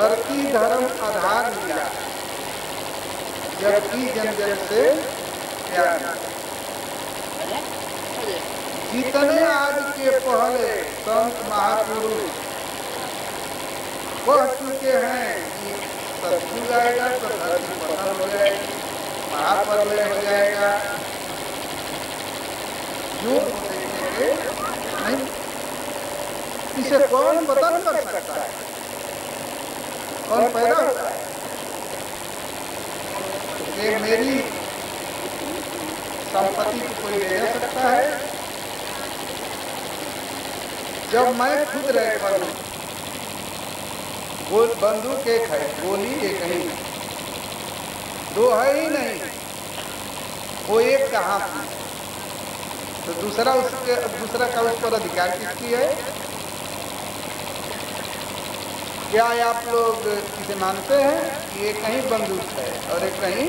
धरती धर्म आधार लिया, जबकि जन जन से प्यार। जितने आज के पहले संत महापुरुष कह चुके हैं कि सतयुग आएगा तो धरती पतन हो जाएगी, महाप्रलय हो जाएगा, युग देखेंगे नहीं, इसे कौन पतन कर सकता है, कौन पैदा होता है? ये मेरी संपत्ति को कोई ले जा सकता है? जब मैं खुद रह करूं, बंदूक एक है, गोली एक ही, दो है ही नहीं, वो एक का हाथ में, तो दूसरा का उस पर अधिकार किसकी है? क्या आप लोग इसे मानते हैं कि एक कहीं बंदूक है और एक कहीं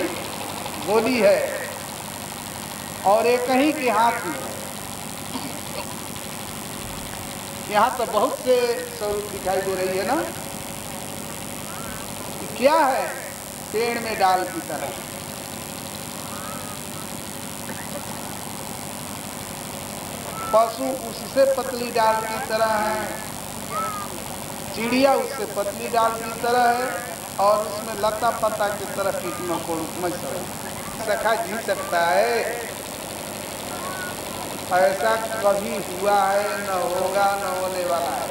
गोली है और एक कहीं के हाथ में? यहाँ तो बहुत से स्वरूप दिखाई दे रही है ना, क्या है? पेड़ में डाल की तरह, पशु उससे पतली डाल की तरह है, चिड़िया उससे पतली डाल की तरह है, और उसमें लता पता की तरह कीटों को सखा जी सकता है? ऐसा कभी हुआ है, न होगा, न होने वाला है।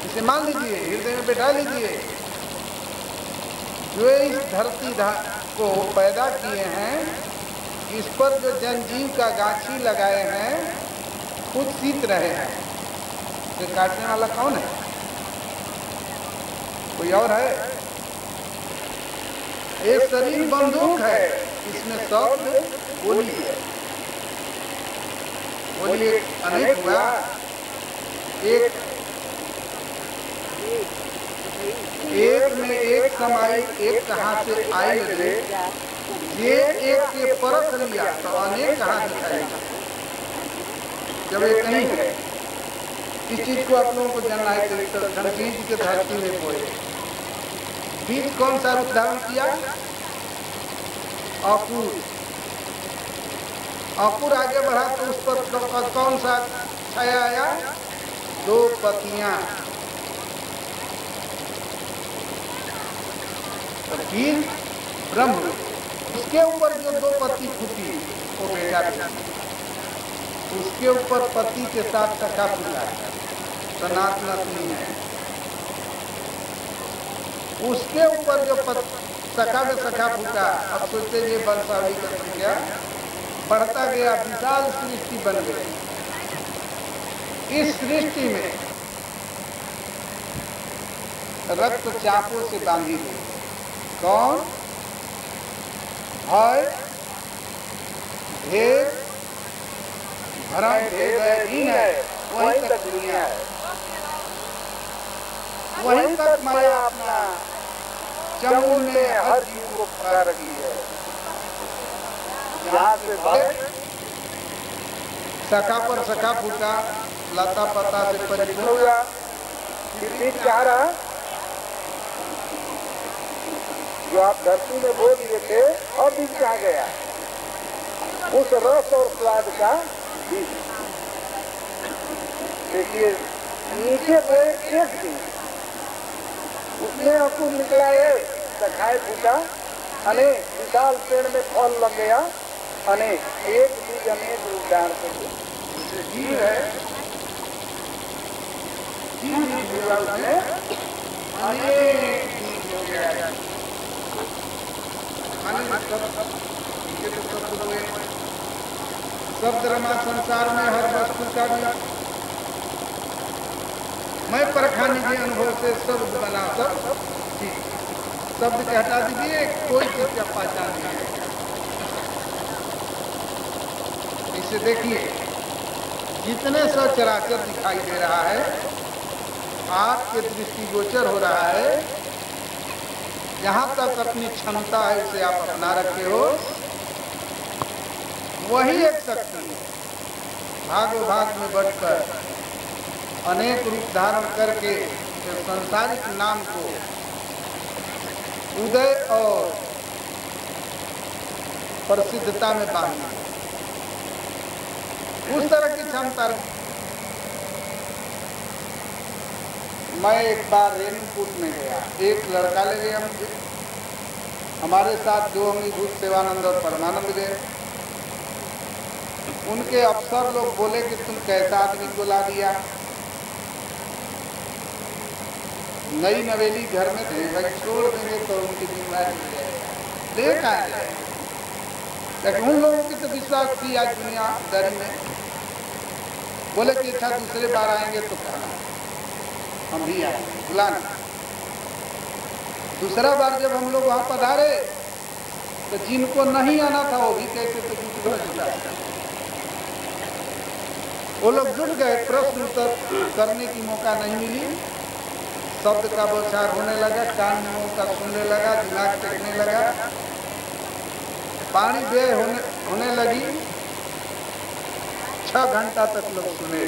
इसे मान लीजिए, हृदय में बैठा लीजिए। जो इस धरती को पैदा किए हैं, इस पर जो जनजीव का गाछी लगाए हैं, खुद सीत रहे हैं, तो काटने वाला कौन है? कोई और है? एक शरीर बंदूक है, इसमें शब्द गोली है। गोली अनेक हुआ, एक में एक समाई, एक कहाँ से आई रे, ये एक के परख लिया तो अनेक कहाँ दिखाई, जब एक नहीं है। इस चीज को आप लोगों को जानना है। तो बीज के धरती में बोए, बीज कौन सा रूप धारण किया? अंकुर। अंकुर आगे बढ़ा तो उस पर कौन सा छाया आया? दो पत्तियां। तो बीज ब्रह्म, उसके ऊपर जो दो पत्ती फूटी वो बेटा था, उसके ऊपर पति के साथ सखा फूटा, सनातन है। उसके ऊपर जो सखा में सखा फूटा, अब सोचते ये वंशावली का संख्या बढ़ता गया, विशाल सृष्टि बन गई। इस सृष्टि में रक्त चापों से बांधी गई। कौन? भय, भेद, भरम भेद है, वहीं तक दुनिया है, वहीं तक माया अपना चमूल में हर जीव को फैला रखी है। जहाँ से सखा पर सखा फूटा, लता पता से परिपूर्ण हुआ, बीज क्या रहा? जो आप धरती में बोल दिए थे, और बीज कहाँ गया? उस रस और स्वाद का बीज। देखिए नीचे पे एक बीज, उसमें अंकुर निकला है, सखाए फूटा, अनेक विशाल पेड़ में फल लग गया, अनेक एक बीज अनेक रूप धारण कर जीव है। अनेक बीज हो गया। शब्द रमा संसार में हर वस्तु का भी मैं परखाने के अनुभव से शब्द बना सब ठीक। शब्द के हटा दीजिए, कोई चीज का पहचान नहीं है। इसे देखिए, जितने सचराचर दिखाई दे रहा है, आपके दृष्टिगोचर हो रहा है, जहाँ तक अपनी क्षमता है उसे आप अपना रखे हो, वही एक शक्ति है। भागो भाग में बढ़कर अनेक रूप धारण करके के सांसारिक नाम को उदय और प्रसिद्धता में बांध उस तरह की क्षमता। मैं एक बार रेणुकूट में गया, एक लड़का ले गया मुझे, हमारे साथ 2 अंगीभूत सेवानंद और परमानंद गए। उनके अफसर लोग बोले कि तुम कैसा आदमी को ला दिया, नई नवेली घर में थे, भाई छोड़ देंगे तो उनकी जिम्मेदारी देख आए। लेकिन उन लोगों की तो विश्वास थी आज दुनियादारी में। बोले कि अच्छा दूसरे बार आएंगे तो कहना, हम भी आएंगे, बुलाना। दूसरा बार जब हम लोग वहाँ पधारे तो जिनको नहीं आना था वो भी कहते थे दूसरा। वो लोग जुट गए, प्रश्न उत्तर करने की मौका नहीं मिली। शब्द का बौछार होने लगा, कान मुंह का सुनने लगा, दिमाग टेकने लगा, पानी व्यय होने लगी। 6 घंटा तक लोग सुने।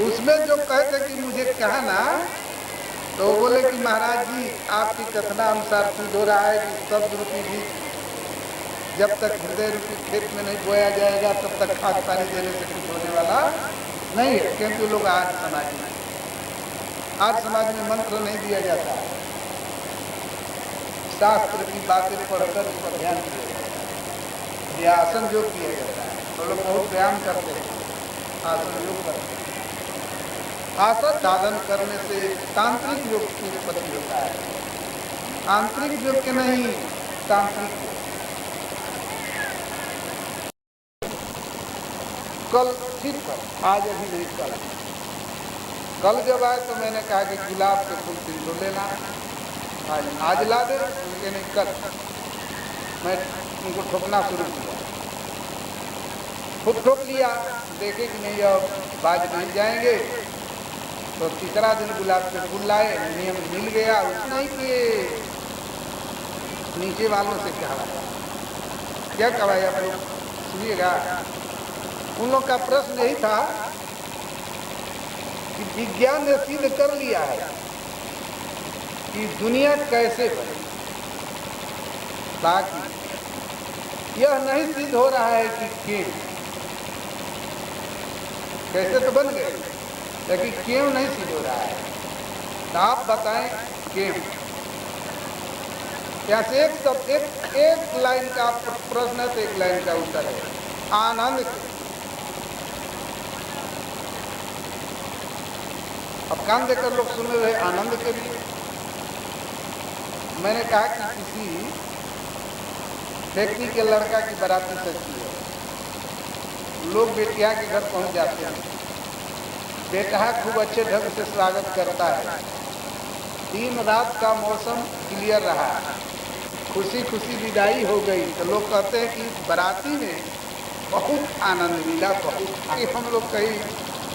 उसमें जो कहते कि मुझे कहना, तो वो बोले कि महाराज जी आपकी कथना अनुसार सिद्ध हो रहा है कि शब्द रूपी भी जब तक हृदय रूपी खेत में नहीं बोया जाएगा तब तक खाद पानी देने से कुछ होने वाला नहीं है। क्योंकि लोग आज समाज में मंत्र नहीं दिया जाता, शास्त्र की बातें पढ़कर उस पर ध्यान दिया जाता है। यह आसन योग किया जाता है, तो लोग बहुत व्यायाम करते हैं, आसन योग करते हैं। आसन साधन करने से तांत्रिक योग की उत्पत्ति होता है, आंतरिक योग के नहीं, तांत्रिक योग। कल ठीक पर, आज अभी नहीं, कल जब आए तो मैंने कहा कि गुलाब के फूल 300 लेना, आज ला दे, उनके नहीं कल। मैं उनको ठोकना शुरू किया, खुद ठोक लिया, देखे कि नहीं अब बाज नहीं जाएंगे। तो तीसरा दिन गुलाब के फूल लाए, नियम मिल गया। उसने कि नीचे वालों से क्या कहा आप लोग सुनिएगा। उन लोग का प्रश्न यही था कि विज्ञान ने सिद्ध कर लिया है कि दुनिया कैसे बनी, बाकी यह नहीं सिद्ध हो रहा है कि क्यों, कैसे तो बन गए, लेकिन क्यों नहीं सिद्ध हो रहा है। तो आप बताएं क्यों। यहाँ से एक लाइन का प्रश्न है तो एक लाइन का उत्तर है, आनंद से। अब कान देकर लोग सुन रहे आनंद के लिए। मैंने कहा कि किसी व्यक्ति के लड़का की बाराती सच्ची है, लोग बेटिया के घर पहुंच जाते हैं, बेटा खूब अच्छे ढंग से स्वागत करता है। दिन रात का मौसम क्लियर रहा, खुशी खुशी विदाई हो गई। तो लोग कहते हैं कि बाराती में बहुत आनंद मिला, बहुत। हम लोग कहीं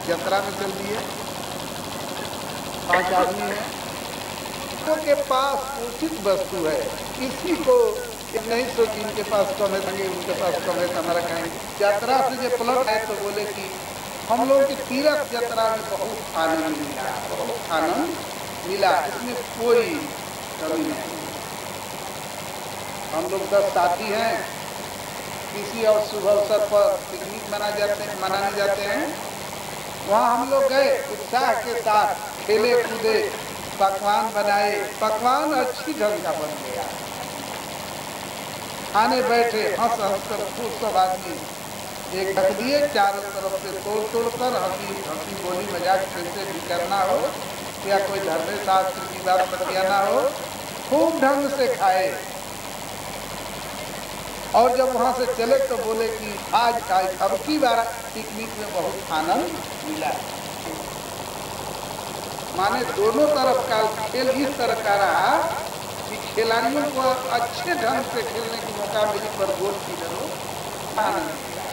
यात्रा में चल दिए, 5 आदमी हैं, तो के पास उचित वस्तु है, किसी को नहीं सोची इनके पास कम है, उनके पास कम है, हमारा कहेंगे। यात्रा से जो पलट आए तो बोले कि हम लोग की तीर्थ यात्रा में बहुत आनंद मिला, बहुत आनंद मिला, इसमें कोई कमी नहीं। हम लोग 10 साथी हैं, किसी और शुभ अवसर पर पिकनिक मनाने जाते हैं। वहाँ हम लोग गए, उत्साह के साथ खेले कूदे, पकवान बनाए, पकवान अच्छी ढंग का बन गया। खाने बैठे, हंस कर खूब सब आदमी एक ढक दिए, चारों तरफ से तोड़ कर हंसी बोली मजाक कैसे भी करना हो, या कोई धर्म शास्त्र की बात बतियाना हो, खूब ढंग से खाए। और जब वहाँ से चले तो बोले कि आज अब की बार पिकनिक में बहुत आनंद मिला। माने दोनों तरफ का खेल इस तरह का रहा कि खिलाड़ियों को अच्छे ढंग से खेलने की मौका मिली, पर गोल की जरूर आनंद मिला।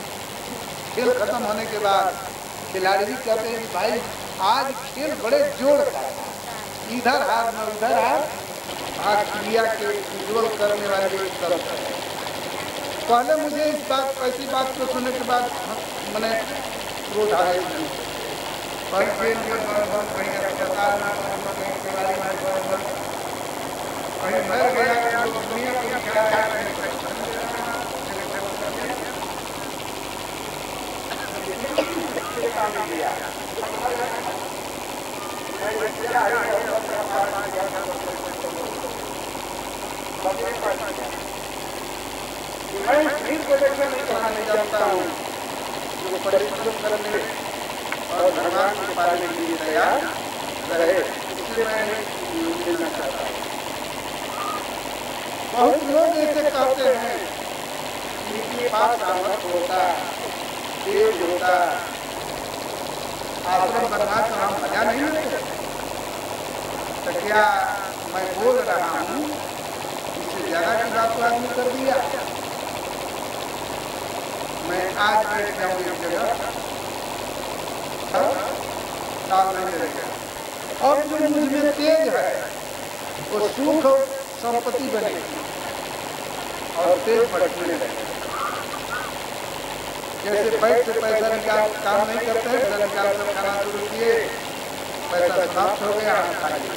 खेल खत्म होने के बाद खिलाड़ी भी कहते हैं कि भाई आज खेल बड़े जोर का था, इधर हार न उधर हार, आज क्रिया के उज्ज्वल करने वाले तरफ। पहले मुझे इस बात ऐसी बात को सुनने के बाद मैंने क्रोध आया, पर मैं भीड़ को देखकर नहीं कहना जानता हूँ, जो परिश्रम करने और भगवान के पाने के लिए तैयार रहे, इससे मैं मिलना चाहता हूँ। बहुत लोग ऐसे कहते हैं कि इनके पास सामर्थ्य होता, तेज होता, आश्रम बनवा कर हम मजा नहीं लेते। तो क्या मैं बोल रहा हूँ, इससे ज्यादा की बात तो आदमी कर दिया। मैं आज बैठ जाऊँ एक जगह, साल नहीं रहेगा। अब जो मुझ में तेज है वो सुख और संपत्ति बनेगी और तेज बढ़ने लगेगा। जैसे बैंक से पैसा निकाल काम नहीं करते हैं, पैसा निकाल कर खाना शुरू किए, पैसा समाप्त हो गया, हम खा लिए।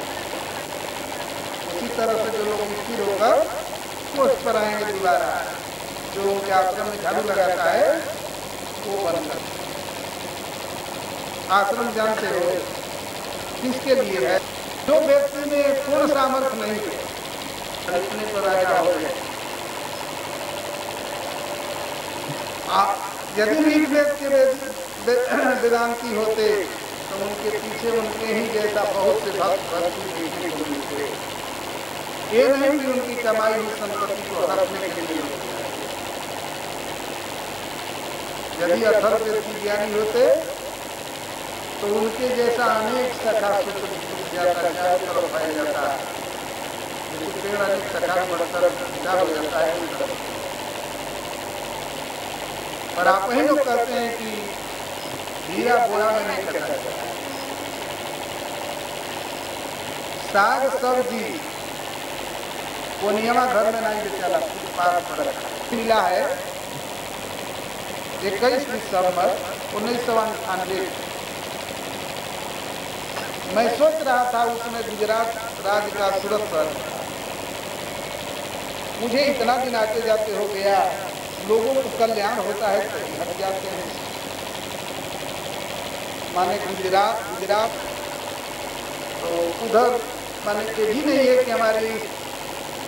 उसी तरह से जो लोग स्थिर होकर पोस्ट पर आएंगे दोबारा, जो उनके आश्रम में झाड़ू लगाता है वो बंद कर। आश्रम जानते हो किसके लिए है? जो व्यक्ति में पूर्ण सामर्थ्य नहीं है, इतने पर राजा हो गए। यदि एक व्यक्ति वेदांती होते तो उनके पीछे उनके ही जैसा बहुत से भक्त भक्ति देखने को मिलते। ये नहीं कि उनकी कमाई हुई संपत्ति को हड़पने के लिए होते। यदि अथर्व व्यक्ति ज्ञानी होते तो उनके जैसा अनेक शाखा सूत्र टूट जाता, चारों तरफ फैल जाता, पेड़ अनेक शाखा बढ़कर विचार हो जाता है। और आप ही लोग कहते हैं कि हीरा बोरा में नहीं करता। साग सब्जी वो नियमा घर में नहीं बेचाला, फुटपाथ पर मिला है। 21 दिसंबर 1998 मैं सोच रहा था, उसमें गुजरात राज्य का सूरत पर मुझे इतना दिन आते जाते हो गया, लोगों को कल्याण होता है तो हट जाते हैं। माने गुजरात तो उधर माने के भी नहीं है कि हमारे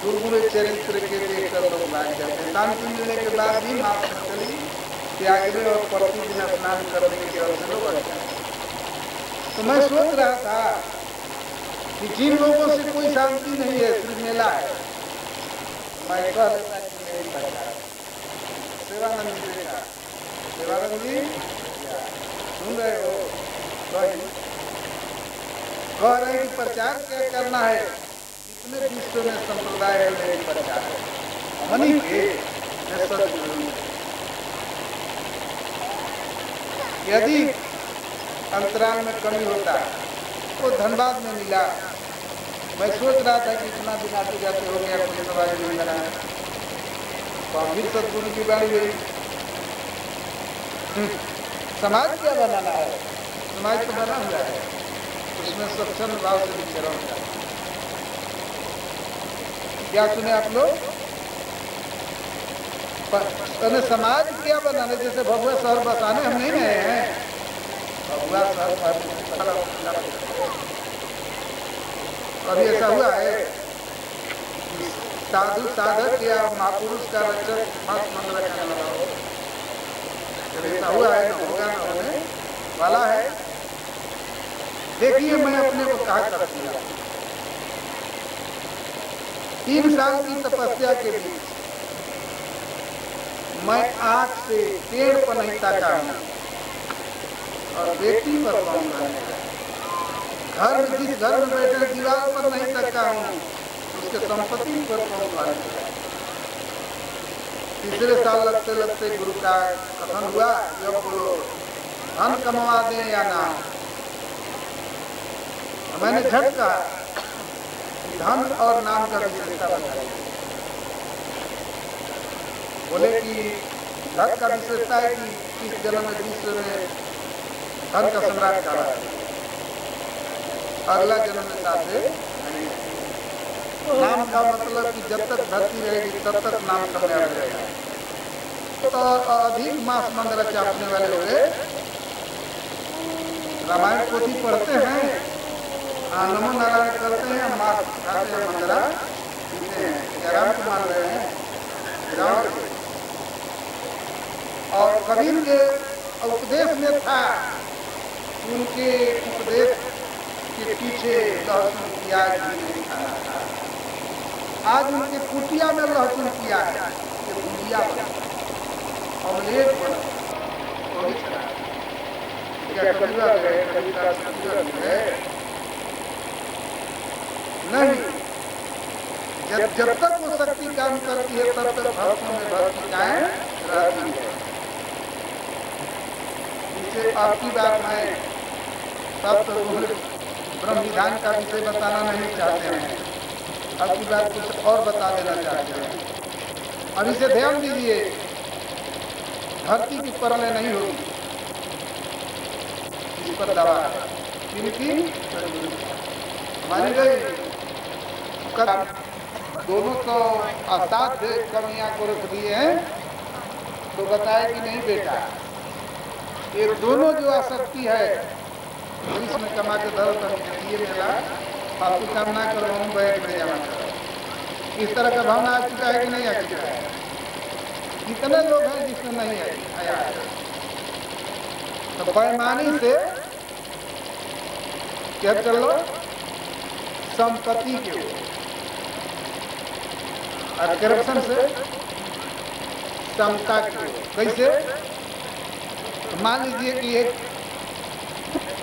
दुर्गुण चरित्र के देखकर लोग भाग जाते हैं। शांति मिलने के बाद भी माफ चली त्यागने और प्रतिदिन स्नान करने के दौर से लोग बढ़ जाते। तो मैं सोच रहा था कि जिन लोगों से कोई शांति नहीं है, सिर्फ मेला है, मैं कह देता कि मेरी सरकार सेवानंद जी का, सेवानंद जी सुन रहे हो? कह रहे हैं कि प्रचार क्या करना है, इतने विश्व में संप्रदाय है, मेरी प्रचार है मनी के। यदि अंतराल में कमी होता तो धनबाद में मिला। मैं सोच रहा था कि इतना दिन आते जाते हो गया, कोई समाज नहीं बना, तो फिर सदगुरु की बारी हुई। समाज क्या बनाना है? समाज तो बना हुआ है, उसमें स्वच्छंद भाव से विचरण होगा। क्या सुने आप लोग? समाज क्या बनाने? जैसे भगवा शहर बसाने हम नहीं रहे हैं। भगवा शहर अभी ऐसा हुआ है, साधु साधक या महापुरुष का रक्षक मत मंत्र रखने वाला हो, जब ऐसा हुआ है ना होगा ना होने वाला है। देखिए मैं अपने को कहा कर दिया, 3 साल की तपस्या के बीच मैं आँख से पेड़ पर नहीं ताका हूँ और बेटी पर पाऊंगा। घर में जिस घर में बैठे दीवार पर नहीं ताका हूँ, उसके संपत्ति पर पाऊंगा। तीसरे साल लगते लगते गुरु का कथन हुआ, जब बोलो धन कमवा दें या ना। मैंने झट कहा धन और नाम का विशेषता बताई। बोले कि धन का विशेषता है कि इस जन्म में विश्व में धन का सम्राट कहा, अगला जन्म में साथे। नाम का मतलब कि जब तक धरती रहेगी तब तक नाम कामयाब रहेगा। तो अधिक मास मंगल चापने वाले हुए रामायण पोथी पढ़ते हैं, नमो नारायण करते हैं, मांस खाते हैं, मंदरा पीते हैं, क्या राम को मान रहे हैं? रावण को। और कबीर के उपदेश में था, उनके उपदेश के पीछे लहसुन प्याज भी नहीं खाना था। आज उनके कुटिया में लहसुन प्याज के भुजिया बना, ऑमलेट बना, वो भी चला। क्या कबीरा गए? कबीरा है नहीं। जब तक वो शक्ति काम करती है तब तक भक्तों में भक्ति कायम रहती है। इसे आपकी बात मैं सब तो ब्रह्म विधान का विषय बताना नहीं चाहते हैं, आपकी बात कुछ और बता देना चाहते हैं। अब इसे ध्यान दीजिए, धरती की परलय नहीं होगी, इस पर दवा है। किनकी? हमारी गई। दोनों तो असाध्य कमियां को रख दिए हैं, तो बताए कि नहीं बेटा, ये दोनों जो आसक्ति है इसमें कमा के धरो तो ये मेरा फालतू काम ना करो, हम बैठ में जमा करो। इस तरह का भावना आ चुका है कि नहीं आ चुका है? कितने लोग हैं जिसमें नहीं आया है? तो पैमाने से क्या चलो संपत्ति के ओर, और करप्शन से समता की ओर। कैसे? मान लीजिए कि एक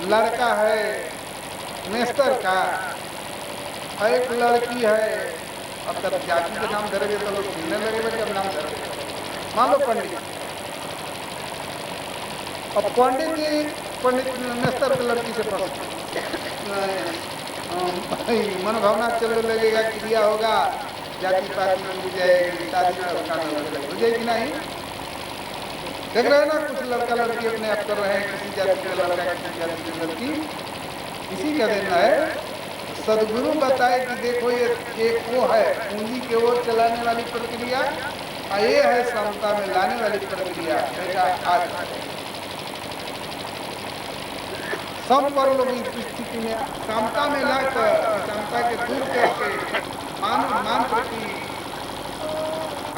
लड़का है मेस्टर का, एक लड़की है, अब तक जाति के नाम धरेंगे तो लोग सुनने लगेगा कि अब नाम धरेंगे। मान लो पंडित, अब पंडित मेस्टर की लड़की से मनोभावना चलने लगेगा, क्रिया होगा, जाति पाति हो जाएगी, शादी हो जाएगी नहीं। देख रहे हैं ना, कुछ लड़का लड़की अपने आप कर रहे हैं, किसी जाति का लड़का किसी जाति की लड़की। इसी का देना है सदगुरु बताए कि देखो ये एक वो है पूंजी के ओर चलाने वाली प्रक्रिया, और ये है समता में लाने वाली प्रक्रिया। बेटा आज सम पर लोग इस स्थिति में समता में लाकर समता के दूर करके मान प्रति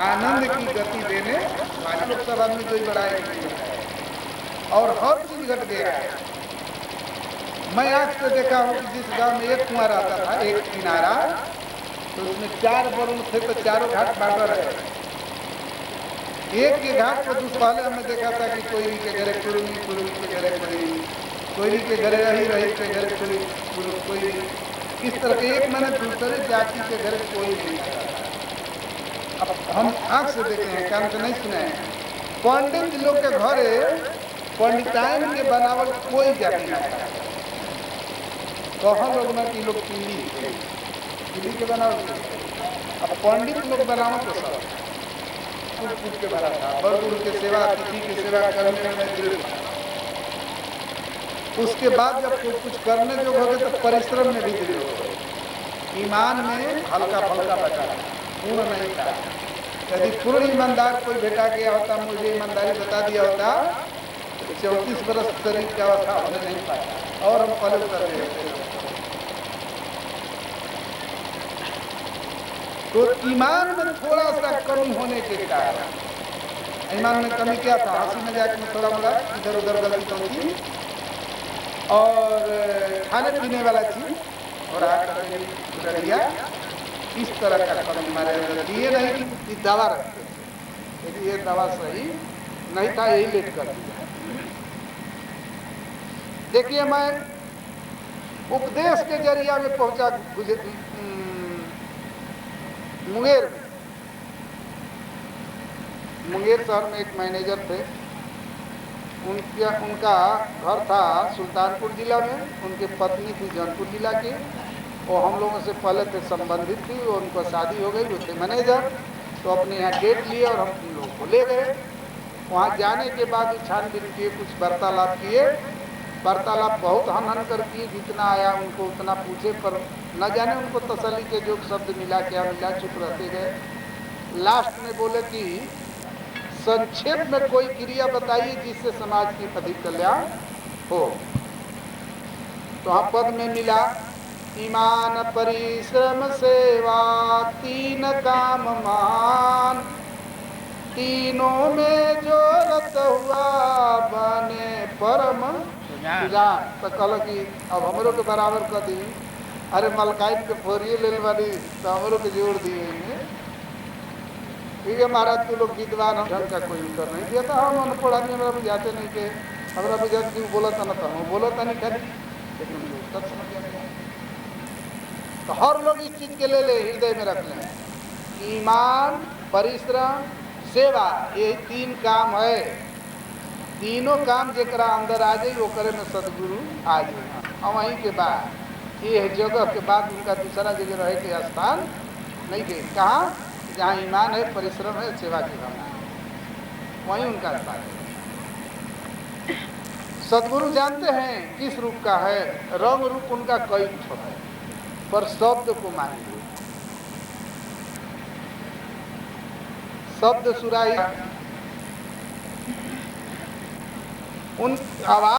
आनंद की गति देने वाले लोग सब आदमी जो बढ़ाए और हर चीज घट गया है। मैं आज से देखा हूँ कि जिस गांव में एक कुआं रहता था, एक किनारा, तो उसमें 4 वरुण थे, तो चारों घाट बांटा रहे। एक के घाट पर पहले हमने देखा था कि कोई के घरे कुरुनी, कुरुनी के घरे कोई के घरे रही के घरे कोई, इस तरह के एक मैंने दूसरे जाति के घरे कोई नहीं था। अब हम आँख से देखे हैं, कान से नहीं सुने हैं। पंडित लोग के घरे पंडिताइन के बनावल कोई जाति नहीं था। कहाँ लोग ना कि लोग किली के बनावल, अब पंडित लोग बनावल तो सब कुछ के बना था, बड़ के सेवा, अतिथि की सेवा करने में। उसके बाद जब कुछ करने जो हो गए तो परिश्रम में भी दृढ़ हो गए। ईमान में हल्का फल्का बचा, पूर्ण नहीं था। यदि पूर्ण ईमानदार कोई भेटा गया होता, मुझे ईमानदारी बता दिया होता, तो 34 बरस शरीर की अवस्था होने नहीं पाया, और हम पलट कर रहे थे। तो ईमान में थोड़ा सा कमी होने के कारण, ईमान में कमी क्या था? हंसी मजाक में थोड़ा मोड़ा इधर उधर गलती होती, और खाने पीने वाला चीज और आकर इस तरह का कमी हमारे अंदर। ये नहीं कि दवा रखते, यदि ये दवा सही नहीं था, यही लेट कर दिया। देखिए, मैं उपदेश के जरिया में पहुंचा मुंगेर शहर में एक मैनेजर थे। उनका घर था सुल्तानपुर जिला में, उनकी पत्नी थी जौनपुर जिला की। वो हम लोगों से पहले से संबंधित थी, और उनको शादी हो गई, वो थे मैनेजर। तो अपने यहाँ डेट लिए और हम लोगों को ले गए। वहाँ जाने के बाद छानबीन किए, कुछ वार्तालाप किए। वार्तालाप बहुत हनन कर किए, जितना आया उनको उतना पूछे, पर न जाने उनको तसल्ली के जो शब्द मिला, क्या मिला, चुप रहते गए। लास्ट में बोले कि संक्षेप में कोई क्रिया बताइए जिससे समाज की अधिक कल्याण हो। तो हम पद में मिला ईमान परिश्रम सेवा तीन काम मान, तीनों में जो रत हुआ बने परम सुजान। तो कल की अब हमरों के बराबर कर दी, अरे मलकाइन के फोरिए ले वाली तो हमरों के जोड़ दिए। ठीक है महाराज, तू लोग विद्वान, हम ढंग का कोई उत्तर नहीं दिया था, हम अनपढ़ आदमी हमारा बुझाते नहीं के, हमारा बुझाते क्यों बोला था ना, तो हम बोला था नहीं खाली, लेकिन उत्तर समझ गया। तो हर लोग इस चीज के ले हृदय में रख लें, ईमान परिश्रम सेवा, ये तीन काम है। तीनों काम जरा अंदर आ जाए वो करे में सदगुरु आ जाए। और वहीं के बाद ये जगह के बाद उनका दूसरा जगह रहे के स्थान नहीं गए। कहाँ? जहाँ ईमान है, परिश्रम है, सेवा की भावना है, वहीं उनका स्थान है। सदगुरु जानते हैं किस रूप का है, रंग रूप उनका कई कुछ है, पर शब्द को मानिए। शब्द सुराही उन आवाज